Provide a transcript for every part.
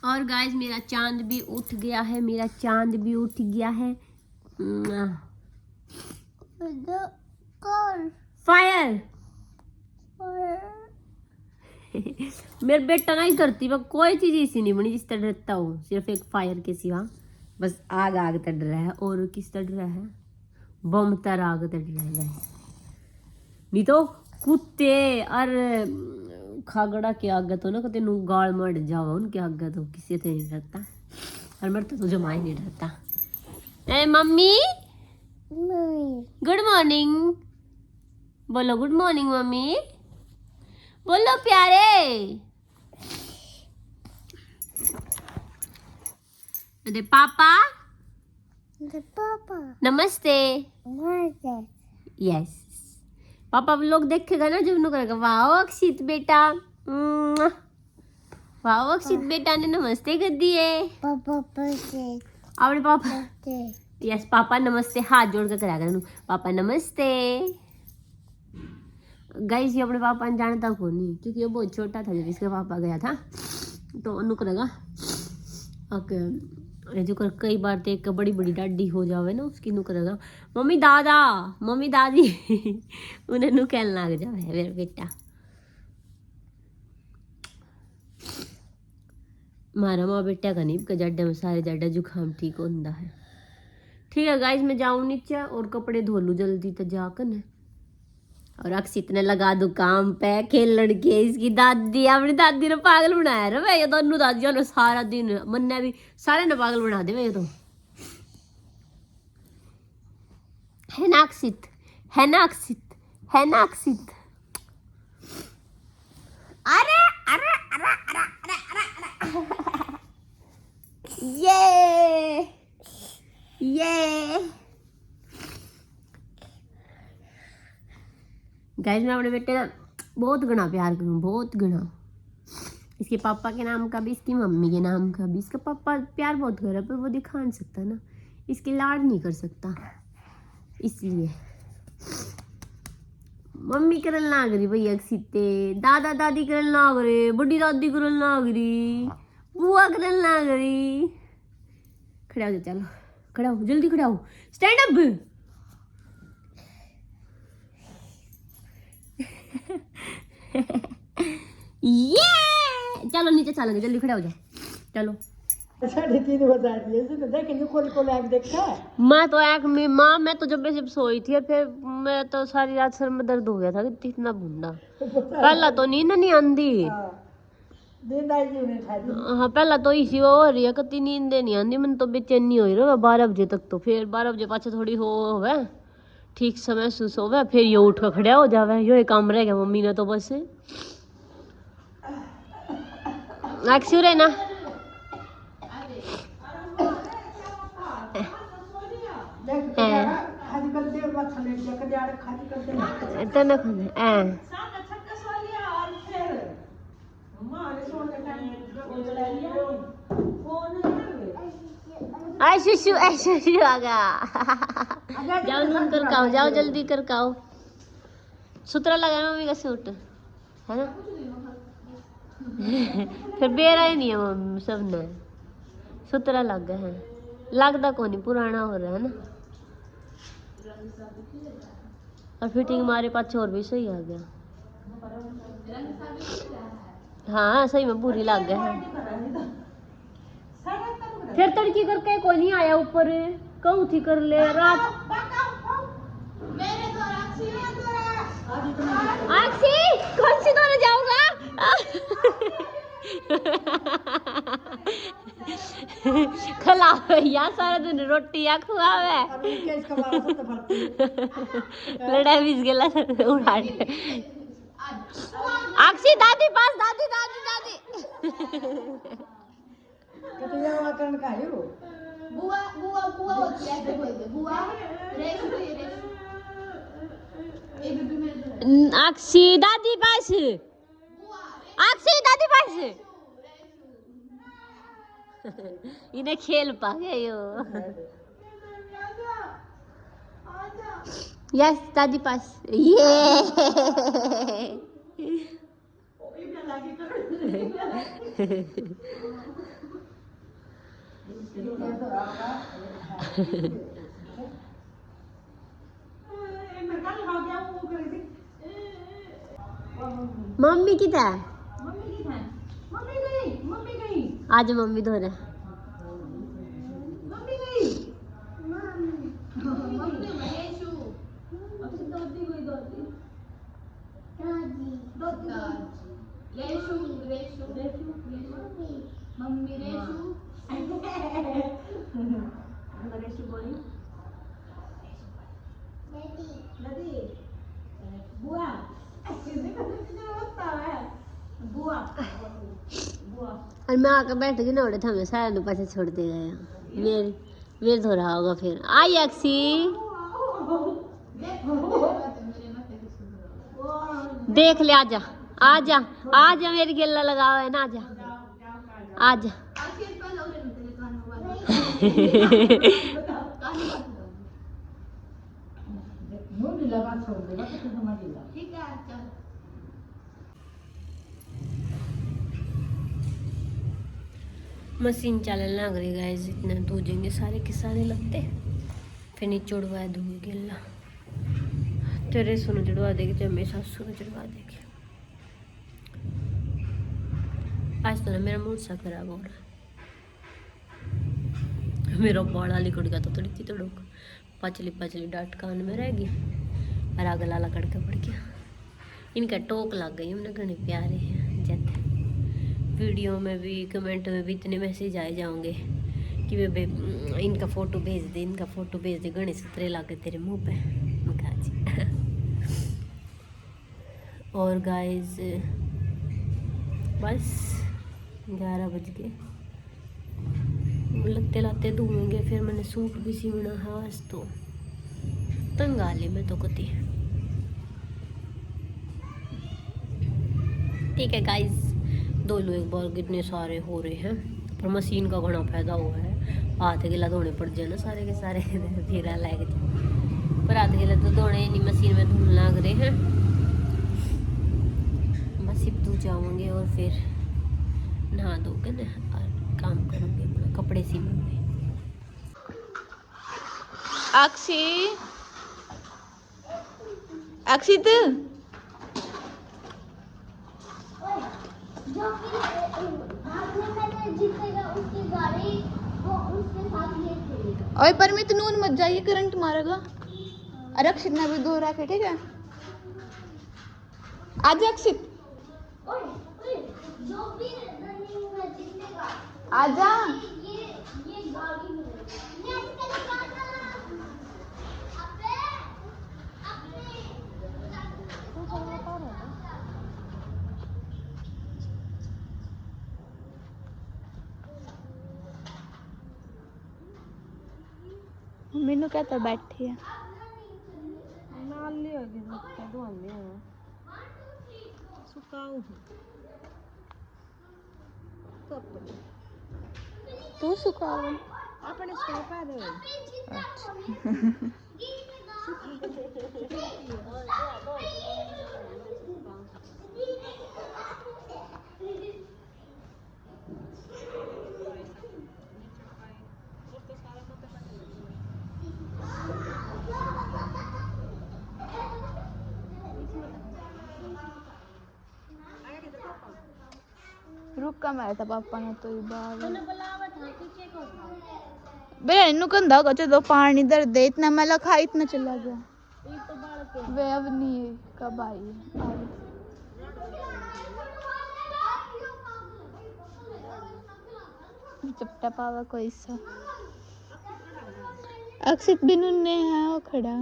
और गाइस मेरा चांद भी उठ गया है, मेरा चांद भी उठ गया है। फायर मेरा बेटा नहीं करती वह कोई चीज ऐसी नहीं बनी जिस तरह डरता हूँ, सिर्फ एक फायर के सिवा। बस आग आग तड़ रहा है और किस तड़ रहा है, बम तर आग तड़ रहा है। नहीं तो कुत्ते और खागड़ा के आगे तो ना कते नु गाल मर जावा, उनके आगे तो किसी से नहीं डरता। और मर तो तुझे माई नहीं डरता। ए मम्मी गुड मॉर्निंग बोलो, गुड मॉर्निंग मम्मी बोलो प्यारे। अरे पापा नमस्ते। यस पापा लोग देखेगा ना जब नु करेगा वाह अक्षित बेटा, वाह अक्षित बेटा ने नमस्ते कर दिए अपने पापा। यस पापा नमस्ते हाथ जोड़ कर करा कर पापा नमस्ते। गाइस ये अपने पापा ने जानता को नहीं क्योंकि वो बहुत छोटा था जब इसका पापा गया था, तो उन्होंने करेगा जो कर कई बार तो एक बड़ी बड़ी डाडी हो जावे ना उसकी नु करेगा मम्मी दादा मम्मी दादी उन्हें नु कहने लग जावे मेरा बेटा। मारा माँ बेटा का नहीं का जड्डे में सारे जड्डा जुकाम ठीक होता है। ठीक है गाइस मैं जाऊँ नीचे और कपड़े धो लूँ जल्दी तो जाकर न, और अक्षित ने लगा दो काम पे खेल लड़के। इसकी दादी अपनी दादी ने पागल बनाया रे भाई, ये दोनों दादियों ने सारा दिन मन ने भी सारे ने पागल बना दे भाई। तो है ना अक्षित, है ना अक्षित, है ना अक्षित। अरे अरे अरे अरे अरे अरे ये गाइस मैं अपने बेटे का बहुत गणा प्यार करूँ, बहुत गणा। इसके पापा के नाम का भी, इसकी मम्मी के नाम का भी। इसका पापा प्यार बहुत कर रहा है पर वो दिखा नहीं सकता ना, इसकी लाड नहीं कर सकता, इसलिए मम्मी करन लाग रही भैया अक्षिते, दादा दादी करन लाग रहे, बड़ी दादी करन लाग रही, बुआ करन लाग रही। खड़ा हो जा, चलो खड़ा हो जल्दी खड़ा हो, स्टैंड अप। ये चलो नीचे चलेंगे, जल्दी खड़े हो जाओ चलो। 3:30 बजा दिए तो देखेंगे कोल आग देखा है। मैं तो एक में माँ मैं तो जब से सोई थी और फिर मैं तो सारी रात सर में दर्द हो गया था कि इतना भूंडा। पहला तो नींद नहीं आंदी, हाँ पहला तो इसी हो रही है कति नींद नहीं आंदी, मैंने तो बेचैनी हो रही 12 बजे तक। तो फिर 12 बजे पाछे थोड़ी हो ठीक से महसूस होवे, फिर ये उठ कर खड़ा हो जावे। यो एक काम रह गया मम्मी ने तो बस एक्सुर है ना ऐशु आ गया। जाओ नून कर खाओ, जाओ जल्दी कर खाओ। सुतरा लगा मम्मी का सूट है ना फिर बेरा ही नहीं है मम्मी सबने, सुतरा लग गया है, लगता को नहीं पुराना हो रहा है ना। और फिटिंग हमारे पास और भी सही आ गया, हाँ सही में पूरी लग गया है। फिर तड़की करके कोई नहीं आया ऊपर, कहूँ थी कर ले रात। आक्षी कौन सी दोनों जाऊंगा खिला भैया सारा दिन रोटी या खुआवे लड़ाई बीस गेला उड़ा। आक्षी दादी पास, दादी दादी दादी बुआ बुआ बुआ होती है, ऐसे बोलते बुआ रेशु अक्षी दादी पास, अक्षी दादी पास इन्हें खेल पा गए यो। यस दादी पास, ये मम्मी की था मम्मी गई आज मम्मी धो रहे मम्मी गई मम्मी रेशु दादी गई दादी रेशु रेशु मम्मी रेशु रेशु बोली दादी बुआ बुआ बुआ और मैं आकर बैठ गई ना उड़े थे हमें सारे पासे छोड़ दे गया मेरे धो रहा होगा फिर आई अक्सी देख ले आजा आजा आजा मेरी गेला लगा हुआ है ना आजा आजा मुंह लगा छोड़ देगा तो समझ लेगा ठीक है चल मशीन चलने लग रही गाइस इतने धोजेंगे सारे के सारे लगते फिर नीचे उड़वा दूंगी गेला तेरे सुनो चढ़वा देगी तो मेरे सासू ने चढ़वा देगी आज तो ना मेरा मूड सा खराब हो रहा है मेरा बड़ा लिकड़ गया तो थोड़ी सी तड़क पचली पचली डांट कान में रह गई और आग लाला कड़का पड़ गया इनका टोक लग गई हमने घने प्यारे हैं जैसे वीडियो में भी कमेंट में भी इतने मैसेज आए जाओगे कि वे इनका फ़ोटो भेज दे गणेश सुतरे ला के तेरे मुंह पे मखा जी और गाइस बस 11 बज गए लगते लाते धोएंगे फिर मैंने सूट भी सीना है आज तो तंग आ ली मैं तो कती ठीक है गाइस दो लोग एक बार कितने सारे हो रहे हैं पर मशीन का घना फायदा हुआ है हाथ गिला धोने पड़ जाए ना सारे के सारे फिर लग पर हाथ गिला तो धोने नहीं मशीन में धुलने लग रहे हैं बस सिर्फ धो जाऊँगे और फिर नहा धो के ना और काम करूँगी अपना कपड़े सीऊँगी अक्षित जो आपने पहले जीतेगा उसकी गाड़ी वो उसके साथ ये खेलेगा ओए परमित नून मत जाइए करंट मारेगा और अक्षित ने भी दो रखे ठीक है आज अक्षित ओए ओए जो भी रनिंग में जीतेगा आजा ये गाड़ी मिलेगी ये इसके लिए अबे मीनू कहता बैठी है तू सुखाओ अपने स्टोव पे दे रुक का मारा था पापा ने तो बाहर बे इन्नू कंधा को चलो पानी दर दे इतना मैला खा इतना चला गया वे अब नहीं कब आई चपटा पावा कोई सा अक्षित बिनु ने है वो खड़ा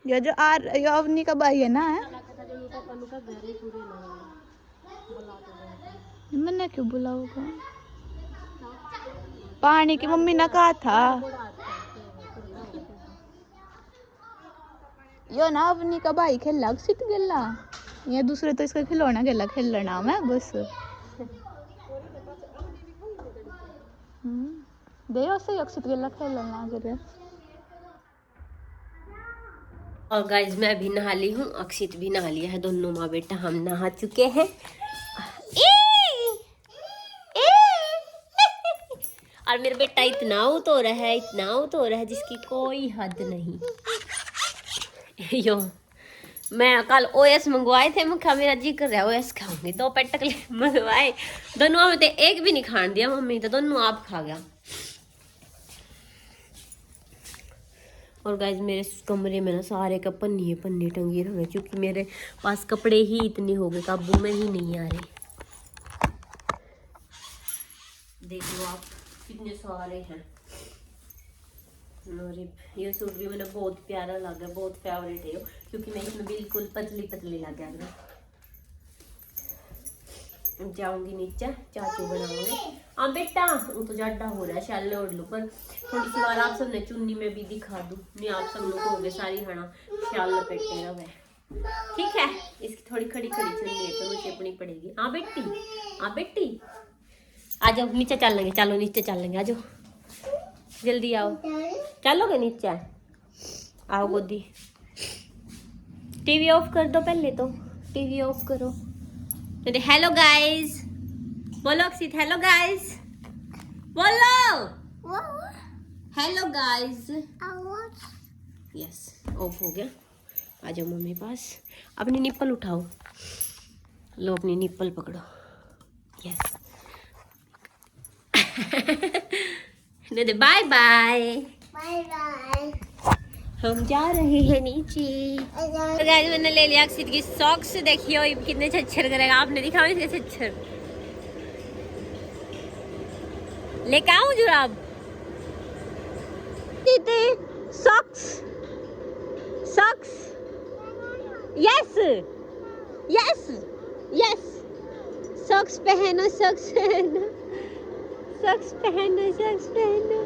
ये जो ये अवनी का भाई है ना है मैंने क्यों बुलाऊंगा पानी की मम्मी ने कहा था यो ना अवनी का भाई खेला अक्षित गेला ये दूसरे तो इसका खिलौना गेला खेलना मैं बस दे उसे अक्षित गेला खेलना करे और गाइज मैं भी नहा ली हूँ अक्षित भी नहा लिया है दोनों माँ बेटा हम नहा चुके हैं और मेरा बेटा इतना आउट हो रहा है, इतना आउट हो रहा है जिसकी कोई हद नहीं। यो मैं कल ओएस मंगवाए थे, मुखा मेरा जी कर रहा है ओएस खाऊंगी। 2 पेटकले मंगवाए, दोनों में तो एक भी नहीं खान दिया मम्मी, तो दोनों आप खा गया। और गाइज मेरे कमरे में ना सारे का पन्नी पन्नी टंगे हुए, क्योंकि मेरे पास कपड़े ही इतने हो गए, काबू में ही नहीं आ रहे। देख लो आप कितने सारे हैं। और ये सूट भी मैंने बहुत प्यारा लगा, बहुत फेवरेट है, क्योंकि मैं इसमें बिल्कुल पतली पतली लगा। जाऊंगी नीचे, चाचू बनाऊंगे। हाँ बेटा वो तो जाडा हो रहा है, शाले ओढ़ लो, पर थोड़ी सी बार आप सबने चुन्नी में भी दिखा दूं, नहीं आप सब लोग हो गए सारी हना शाल लपेटे रहे। ठीक है, इसकी थोड़ी खड़ी खड़ी चुन्नी है तो मुझे अपनी पड़ेगी। हाँ बेटी, हाँ बेटी आ जाओ नीचे चलेंगे, चलो नीचे चलेंगे, आ जाओ जल्दी आओ। चलोगे नीचे? आओ गोदी। टीवी ऑफ कर दो पहले, तो टीवी ऑफ करो। हेलो गाइस बोलो अक्षित, हेलो गाइस बोलो, हेलो गाइस। यस ऑफ हो गया। आ जाओ मम्मी पास, अपनी निप्पल उठाओ, लो अपनी निप्पल पकड़ो। यस दे बाय बाय, बाय बाय। हम जा रहे हैं नीचे। तो गाइस मैंने ले लिया अक्षित की सॉक्स, देखियो कितने छच्छर करेगा। आपने दिखा इसके छच्छर, लेके आऊं जुराब? Socks socks, yes yes yes, socks पहनो, सॉक्स पहनो, सॉक्स पहनो, सॉक्स पहनो।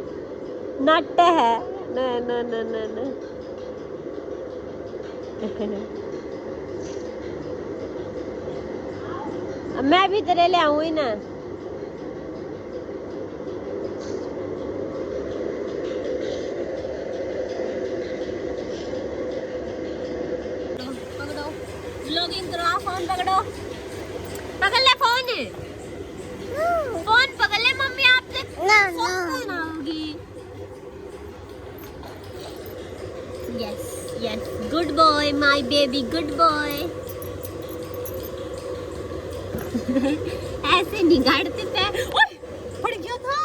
नट है ना ना ना ना ना। मैं भी तेरे ले आऊँ ही ना। पकड़ो, व्लॉगिंग करो, फोन पकड़ो, पकड़ ले फोन, फोन पकड़ ले मम्मी, आपसे फोन बनाऊंगी। Yes, yes, good boy, my baby, good boy. ऐसे नहीं गाड़ते पे, ओए पड़ गया था।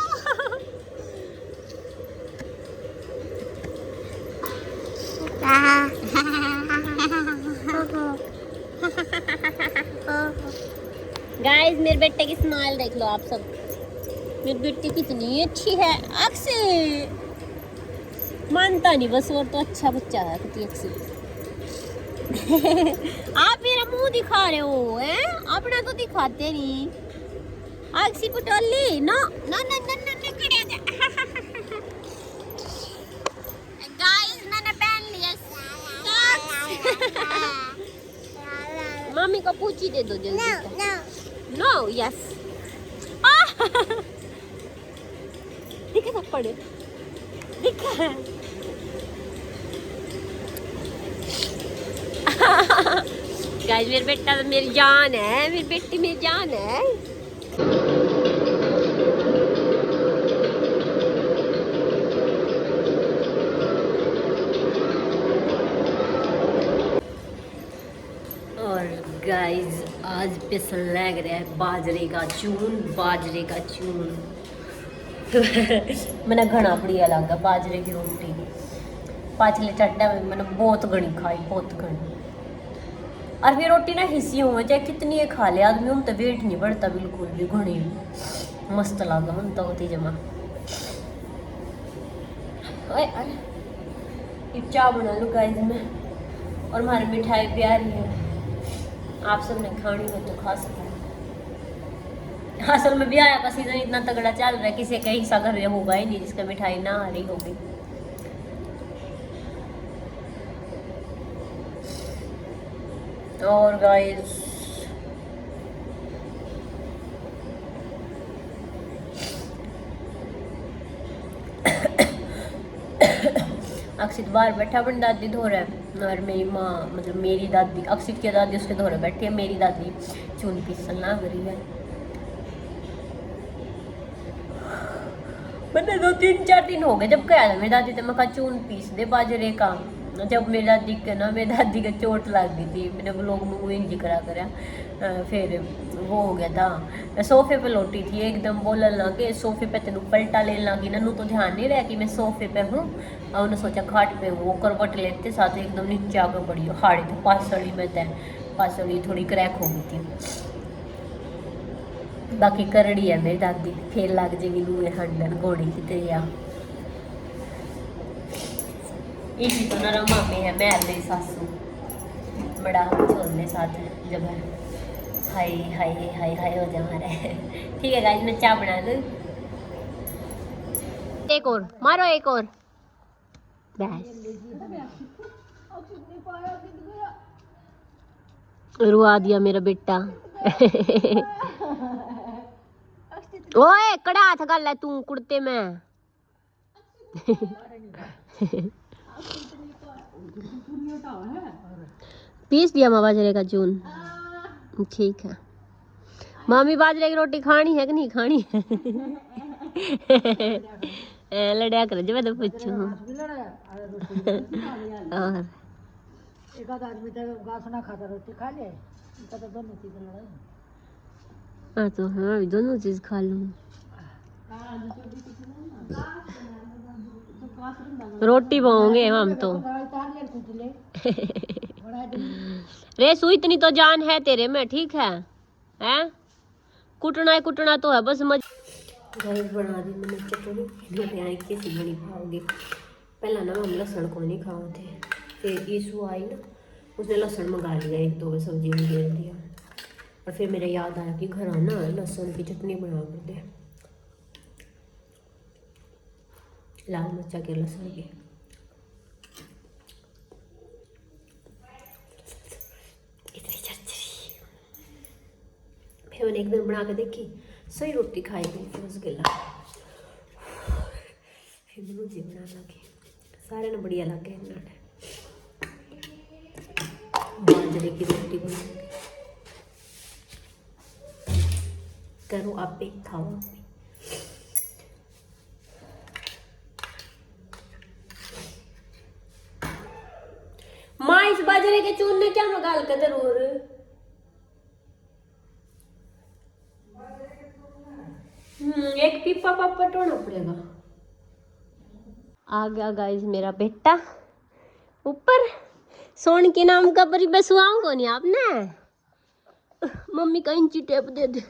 गाइस मेरे बेटे की स्माइल देख लो आप सब, मेरी बेटी कितनी अच्छी है। अक्षय मानता नहीं बस, और तो अच्छा बच्चा है कितनी अच्छी। आप मेरा मुंह दिखा रहे हो हैं, अपना तो दिखाते नहीं। अक्षी पटोली no no no no no खड़े जा। गाइस मैंने पहन लिया सॉक्स। मम्मी को पूछी दे दो जल्दी। No yes. दिखे थप्पड़, दिखा। गाइस मेरा बेटा तो मेरी जान है, मेरी बेटी मेरी जान है। और गाइस आज पेसल लग रहा है बाजरे का चून, बाजरे का चून। मैंने घना बढ़िया लगा बाजरे की रोटी। पाछले चट्टा में मैंने बहुत घनी खाई, बहुत घनी। और फिर रोटी ना हिस्सी हुए चाहे कितनी खा ले आदमी, हम तो वेट नहीं बढ़ता बिल्कुल भी, घनी भी मस्त लगा हम तो होती जमा। ये चाय बना लूँ गाइस में, और हमारी मिठाई प्यारी है, आप सब ने खानी हो तो खा सकते। असल में भी आया का सीजन इतना तगड़ा चल रहा है, किसी का हिस्सा घर होगा ही नहीं जिसका मिठाई ना आ रही होगी। और गाइस अक्षित बाहर बैठा, अपनी दादी धो रहा है, और मेरी माँ मतलब मेरी दादी, अक्षित की दादी उसके धो रहे बैठी है, मेरी दादी चून पीसन लग रही है। मैंने 2-3-4 दिन हो गए जब गया था मेरी दादी तो मैं कहा चून पीस दे बाजरे का। जब मेरी दादी के ना मेरी दादी का चोट लग गई थी, मैंने लोग मुँह इंज करा फिर वो हो गया था। मैं सोफे पे लौटी थी एकदम बोलन लगे सोफे पे तेन पलटा लेने लगी ना, तो ध्यान नहीं रहा कि मैं सोफे पे हूँ और उन्हें सोचा खाट पे हूँ। वो करवट लेते साथ एकदम नीचे आकर पड़ी हाड़ी तो पासड़ी में तय पासड़ी थोड़ी क्रैक हो गई थी। बाकी करड़ी है मेरी दादी, फिर लग जाएगी लूए हंडन घोड़ी की तेरिया। इसी तो नरम मामी है मैं मेरी सासू बड़ा छोड़ने साथ जब है हाय हाय हाय हाय हो जा रहे। ठीक है गाइस मैं चाय बना दूँ। एक और मारो एक और बस। रुआ दिया मेरा बेटा। ओए कड़ा हाथ कर ले तू कुर्ते में। पीस दिया माँ बाजरे का चून। ठीक है मामी बाजरे की रोटी खानी है कि नहीं खानी है? लड़या कर जो मैं तो पूछूं। और एक आध आदमी तो घास ना खाता रोटी खा ले, इनका तो दोनों चीजें लड़ाई। हाँ तो हाँ भी दोनों चीज खा लूँ। रोटी पाओगे हम तो। रेसू इतनी तो जान है तेरे में, ठीक है हैं? कुटना तो है बस बना दी मैंने चटनी कैसी बनी खाओगे। पहला ना हम लहसुन को नहीं खाओ थे, फिर ईशू आई ना उसने लहसुन मंगा लिया 1-2 सब्जी में दे दिया और फिर मेरे याद आया कि घर आना लहसुन की चटनी बना कर दे, लाल मिर्चा के लहसुन की। फिर मैंने एक दिन बना के देखी सही रोटी खाई थी रसगुल्ला। फिर मैं मुझे बना लगी सारे ने बढ़िया लगे। बाजरे की रोटी बना करो आप भी खाओ। माँ इस बाजरे के चून में क्या मगाल कर जरूर एक पीपा पापा टोना पड़ेगा। आ गया गाइस मेरा बेटा ऊपर। सोन के नाम का परी बसवाऊंगा नहीं आपने। मम्मी का इंची टेप दे दे।